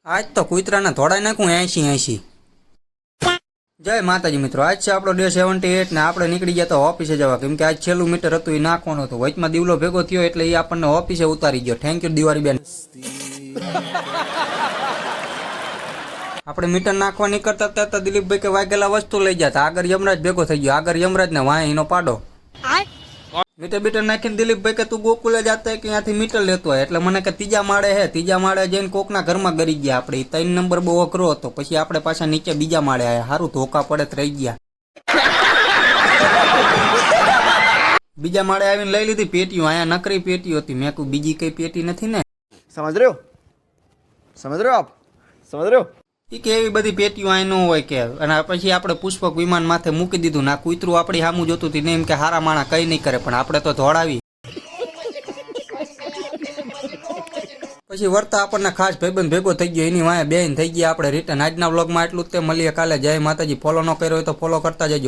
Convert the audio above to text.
આજ તો કૂતરાના ધોડાઈ નાખું 80-80। જય માતાજી મિત્રો, આજ છે આપણો ડે 78 ને આપણે નીકળી ગયા તો ઓફિસે જવા, કેમ કે આજ છેલ્લું મીટર હતું એ નાખવાનું હતું। વચમાં દીવલો ભેગો થયો એટલે એ આપણને ઓફિસે ઉતારી ગયો। થેન્ક યુ દિવાળી બેન। આપણે મીટર નાખવા નીકળતા હતા દિલીપભાઈ કે વાગેલા વસ્તુ લઈ જતા, આગળ યમરાજ ભેગો થઈ ગયો। આગળ યમરાજ ને વાય એનો પાડો। મીટર બીટર નાખીને દિલીપભાઈ કે તું ગોકુલે જતા કે ત્યાંથી મીટર લેતો હોય, એટલે મને કે ત્રીજા માળે હે, ત્રીજા માળે જઈને કોકના ઘરમાં ગરી ગયા। આપણે 3 નંબર બહુ અઘરો હતો, પછી આપણે પાછા નીચે બીજા માળે આવ્યા। સારું ધોકા પડે તો રહી ગયા। બીજા માળે આવીને લઈ લીધી પેટીઓ। અહીંયા નકરી પેટીઓ હતી। મેં કહ્યું બીજી કઈ પેટી નથી ને? समझ रहे हो आप समझ रहे हो કે એવી બધી પેટીઓ અહીં ન હોય કે। અને પછી આપણે પુષ્પક વિમાન માથે મૂકી દીધું। ના કૂતરું આપણી સામું જોતું હતું ને એમ કે હારા માણા કઈ નહીં કરે, પણ આપણે તો ધોળાવી। પછી વર્તા આપણને ખાસ ભાઈબંધ ભેગો થઈ ગયો, એની વાંહે બેન થઈ ગયા આપણે રિટર્ન। આજના વ્લોગમાં એટલું જ તે, મળીએ કાલે। જય માતાજી। ફોલો ન કર્યો હોય તો ફોલો કરતા જજો।